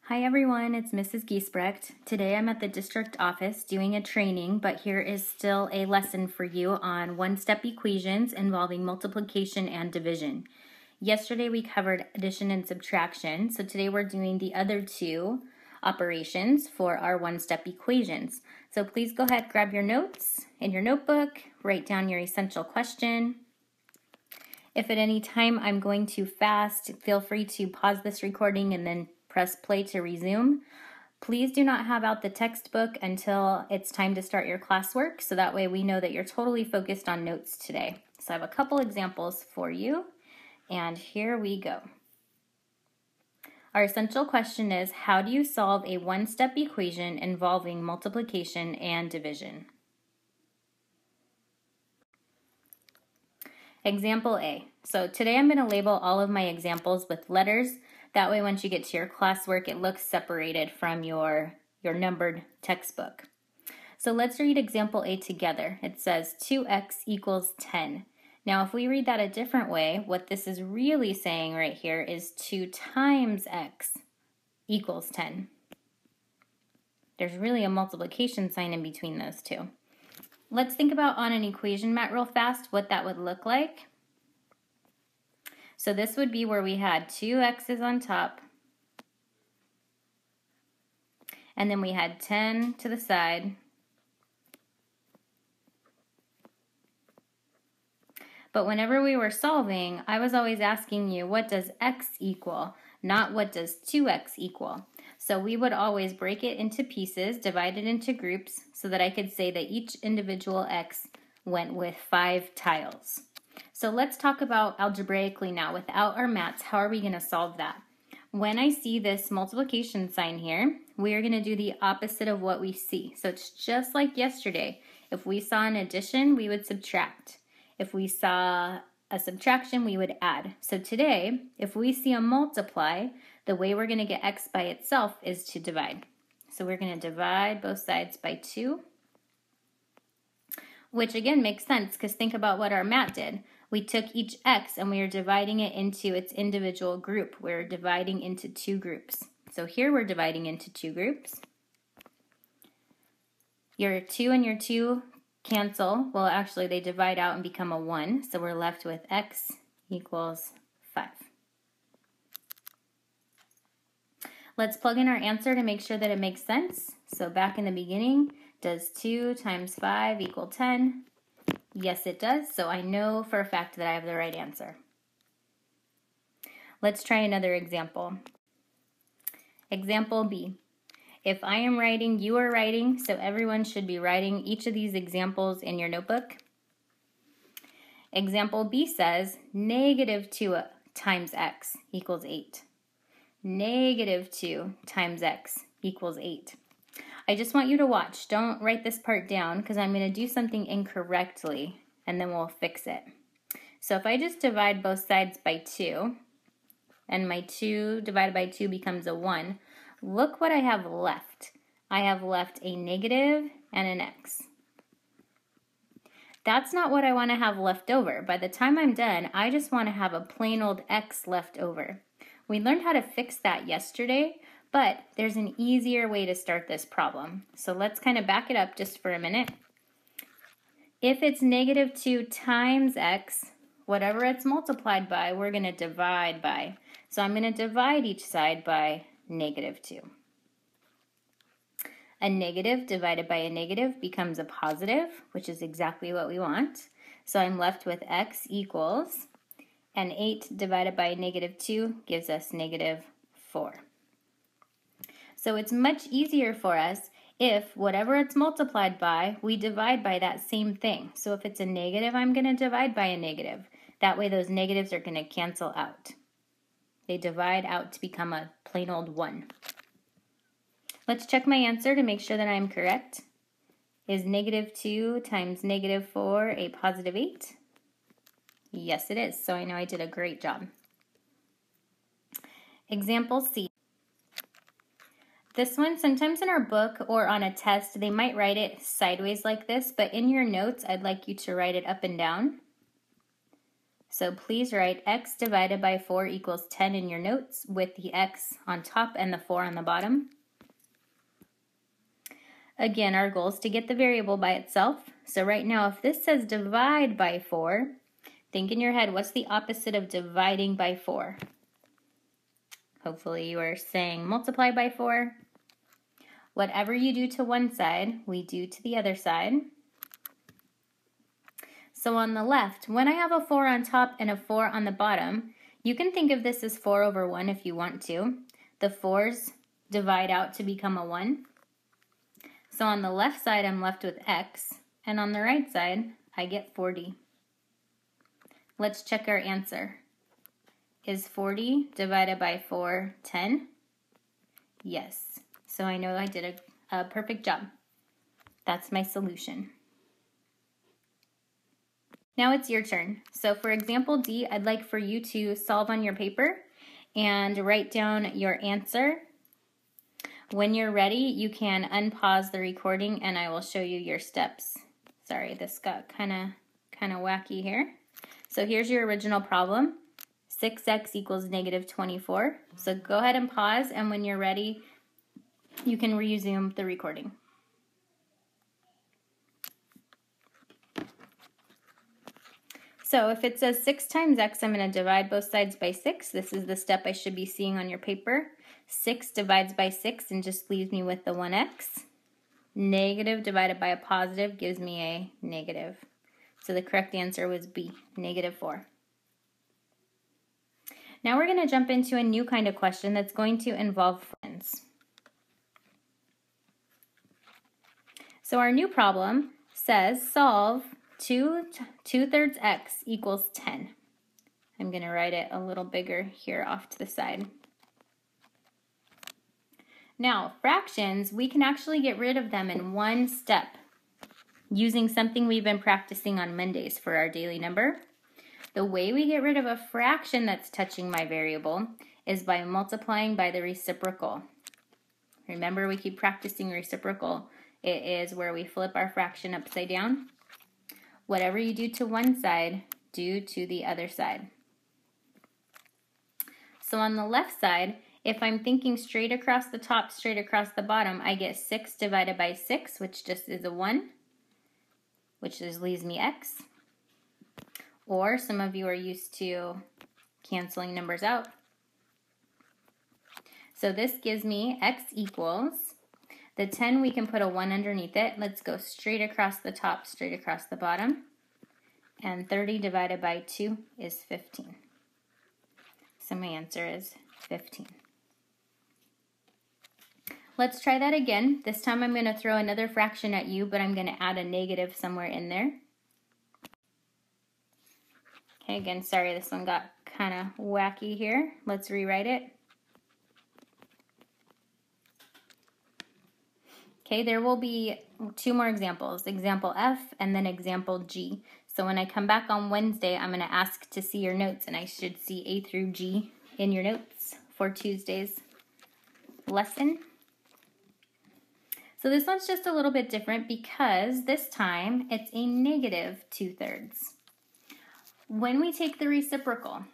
Hi everyone, it's Mrs. Giesbrecht. Today I'm at the district office doing a training, but here is still a lesson for you on one-step equations involving multiplication and division. Yesterday we covered addition and subtraction, so today we're doing the other two operations for our one-step equations. So please go ahead, grab your notes in your notebook, write down your essential question. If at any time I'm going too fast, feel free to pause this recording and then press play to resume. Please do not have out the textbook until it's time to start your classwork, so that way we know that you're totally focused on notes today. So I have a couple examples for you, and here we go. Our essential question is, how do you solve a one-step equation involving multiplication and division? Example A. So today I'm going to label all of my examples with letters. That way once you get to your classwork, it looks separated from your numbered textbook. So let's read example A together. It says 2x equals 10. Now if we read that a different way, what this is really saying right here is 2 times x equals 10. There's really a multiplication sign in between those two. Let's think about on an equation mat real fast what that would look like. So this would be where we had 2x's on top, and then we had 10 to the side. But whenever we were solving, I was always asking you, what does x equal, not what does 2x equal. So we would always break it into pieces, divide it into groups, so that I could say that each individual x went with 5 tiles. So let's talk about algebraically now. Without our mats, how are we going to solve that? When I see this multiplication sign here, we are going to do the opposite of what we see. So it's just like yesterday. If we saw an addition, we would subtract. If we saw a subtraction, we would add. So today, if we see a multiply, the way we're going to get x by itself is to divide. So we're going to divide both sides by 2. Which again makes sense because think about what our mat did. We took each x and we are dividing it into its individual group. We're dividing into 2 groups. So here we're dividing into 2 groups. Your 2 and your 2 cancel. Well, actually they divide out and become a 1. So we're left with x equals 5. Let's plug in our answer to make sure that it makes sense. So back in the beginning, does 2 times 5 equal 10? Yes, it does. So I know for a fact that I have the right answer. Let's try another example. Example B. If I am writing, you are writing, so everyone should be writing each of these examples in your notebook. Example B says negative 2 times x equals 8. Negative 2 times x equals 8. I just want you to watch. Don't write this part down because I'm going to do something incorrectly and then we'll fix it. So if I just divide both sides by 2 and my 2 divided by 2 becomes a 1, look what I have left. I have left a negative and an x. That's not what I want to have left over. By the time I'm done, I just want to have a plain old x left over. We learned how to fix that yesterday, but there's an easier way to start this problem. So let's kind of back it up just for a minute. If it's negative 2 times x, whatever it's multiplied by, we're going to divide by. So I'm going to divide each side by negative 2. A negative divided by a negative becomes a positive, which is exactly what we want. So I'm left with x equals, and 8 divided by negative 2 gives us negative 4. So it's much easier for us if whatever it's multiplied by, we divide by that same thing. So if it's a negative, I'm going to divide by a negative. That way those negatives are going to cancel out. They divide out to become a plain old 1. Let's check my answer to make sure that I'm correct. Is negative 2 times negative 4 a positive 8? Yes, it is. So I know I did a great job. Example C. This one, sometimes in our book or on a test, they might write it sideways like this, but in your notes, I'd like you to write it up and down. So please write x divided by 4 equals 10 in your notes with the x on top and the 4 on the bottom. Again, our goal is to get the variable by itself. So right now, if this says divide by 4, think in your head, what's the opposite of dividing by 4? Hopefully you are saying multiply by 4. Whatever you do to one side, we do to the other side. So on the left, when I have a 4 on top and a 4 on the bottom, you can think of this as 4 over 1 if you want to. The 4s divide out to become a 1. So on the left side, I'm left with x, and on the right side, I get 40. Let's check our answer. Is 40 divided by 4 10? Yes. So I know I did a perfect job. That's my solution. Now it's your turn. So for example D, I'd like for you to solve on your paper and write down your answer. When you're ready, you can unpause the recording and I will show you your steps. Sorry, this got kind of wacky here. So here's your original problem. 6x equals negative 24. So go ahead and pause, and when you're ready, you can resume the recording. So if it says 6 times x, I'm going to divide both sides by 6. This is the step I should be seeing on your paper. 6 divides by 6 and just leaves me with the 1x. Negative divided by a positive gives me a negative. So the correct answer was B, negative 4. Now we're going to jump into a new kind of question that's going to involve friends. So our new problem says solve 2/3 x equals 10. I'm going to write it a little bigger here off to the side. Now, fractions, we can actually get rid of them in one step using something we've been practicing on Mondays for our daily number. The way we get rid of a fraction that's touching my variable is by multiplying by the reciprocal. Remember, we keep practicing reciprocal. It is where we flip our fraction upside down. Whatever you do to one side, do to the other side. So on the left side, if I'm thinking straight across the top, straight across the bottom, I get 6 divided by 6, which just is a 1, which just leaves me x. Or some of you are used to canceling numbers out. So this gives me x equals, the 10 we can put a 1 underneath it. Let's go straight across the top, straight across the bottom. And 30 divided by 2 is 15. So my answer is 15. Let's try that again. This time I'm going to throw another fraction at you, but I'm going to add a negative somewhere in there. Okay, again, sorry, this one got kind of wacky here. Let's rewrite it. Okay, there will be 2 more examples, example F and then example G. So when I come back on Wednesday, I'm going to ask to see your notes, and I should see A through G in your notes for Tuesday's lesson. So this one's just a little bit different because this time it's a negative 2/3. When we take the reciprocal,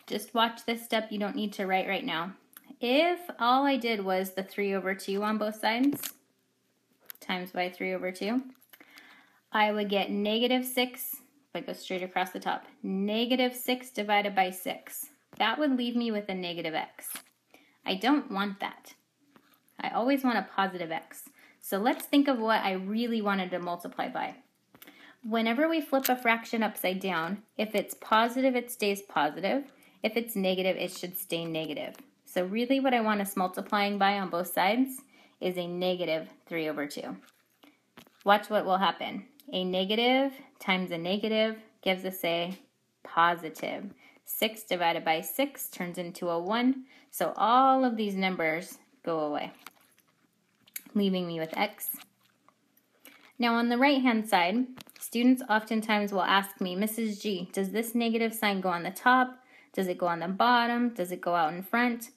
just watch this step, you don't need to write right now. If all I did was the 3/2 on both sides, times by 3/2, I would get negative 6, if I go straight across the top, negative 6 divided by 6. That would leave me with a negative x. I don't want that. I always want a positive x. So let's think of what I really wanted to multiply by. Whenever we flip a fraction upside down, if it's positive, it stays positive. If it's negative, it should stay negative. So really what I want us multiplying by on both sides is a negative 3/2. Watch what will happen. A negative times a negative gives us a positive. 6 divided by 6 turns into a 1. So all of these numbers go away, leaving me with x. Now on the right-hand side, students oftentimes will ask me, Mrs. G, does this negative sign go on the top? Does it go on the bottom? Does it go out in front?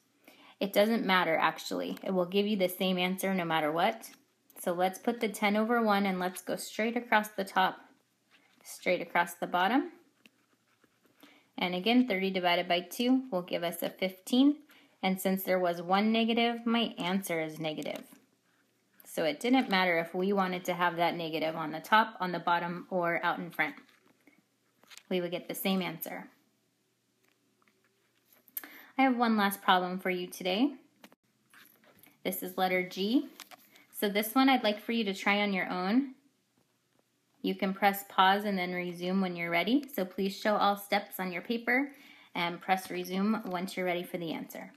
It doesn't matter, actually. It will give you the same answer no matter what. So let's put the 10/1 and let's go straight across the top, straight across the bottom. And again, 30 divided by 2 will give us a 15. And since there was one negative, my answer is negative. So it didn't matter if we wanted to have that negative on the top, on the bottom, or out in front. We would get the same answer. I have one last problem for you today. This is letter G. So this one I'd like for you to try on your own. You can press pause and then resume when you're ready. So please show all steps on your paper and press resume once you're ready for the answer.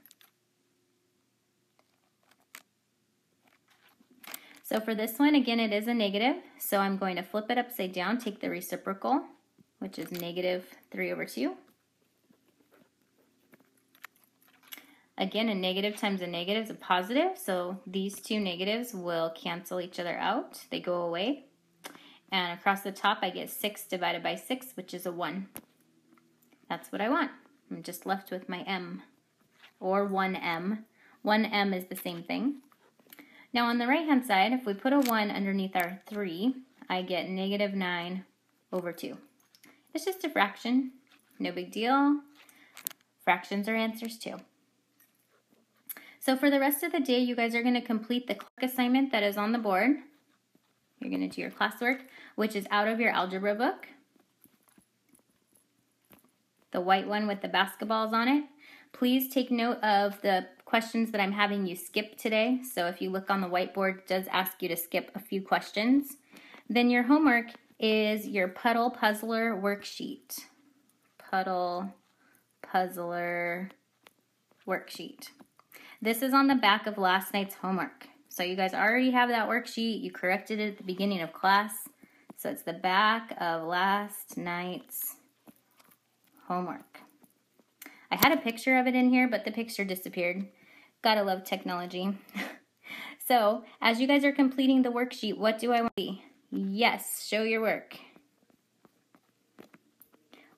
So for this one, again, it is a negative. So I'm going to flip it upside down, take the reciprocal, which is negative 3 over 2. Again, a negative times a negative is a positive. So these two negatives will cancel each other out. They go away. And across the top, I get 6 divided by 6, which is a 1. That's what I want. I'm just left with my m, or 1m. 1m is the same thing. Now on the right-hand side, if we put a 1 underneath our 3, I get negative 9 over 2. It's just a fraction. No big deal. Fractions are answers too. So for the rest of the day, you guys are going to complete the clerk assignment that is on the board. You're going to do your classwork, which is out of your algebra book. The white one with the basketballs on it. Please take note of the questions that I'm having you skip today. So if you look on the whiteboard, it does ask you to skip a few questions. Then your homework is your Puddle Puzzler worksheet. Puddle Puzzler worksheet. This is on the back of last night's homework. So you guys already have that worksheet. You corrected it at the beginning of class. So it's the back of last night's homework. I had a picture of it in here, but the picture disappeared. Gotta love technology. So as you guys are completing the worksheet, what do I want to see? Yes, show your work.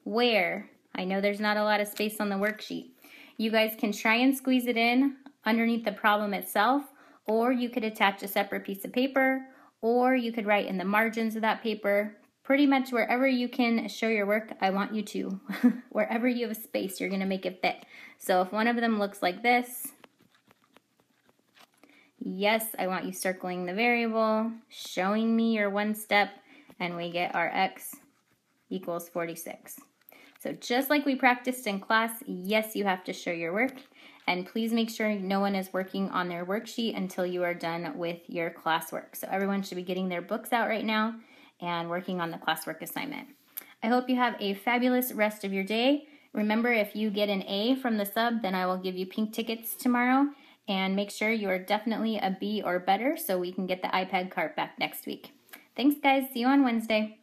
Where? I know there's not a lot of space on the worksheet. You guys can try and squeeze it in underneath the problem itself, or you could attach a separate piece of paper, or you could write in the margins of that paper. Pretty much wherever you can show your work, I want you to. Wherever you have space, you're going to make it fit. So if one of them looks like this, yes, I want you circling the variable, showing me your one step, and we get our x equals 46. So just like we practiced in class, yes, you have to show your work. And please make sure no one is working on their worksheet until you are done with your classwork. So everyone should be getting their books out right now and working on the classwork assignment. I hope you have a fabulous rest of your day. Remember, if you get an A from the sub, then I will give you pink tickets tomorrow. And make sure you are definitely a B or better so we can get the iPad cart back next week. Thanks, guys. See you on Wednesday.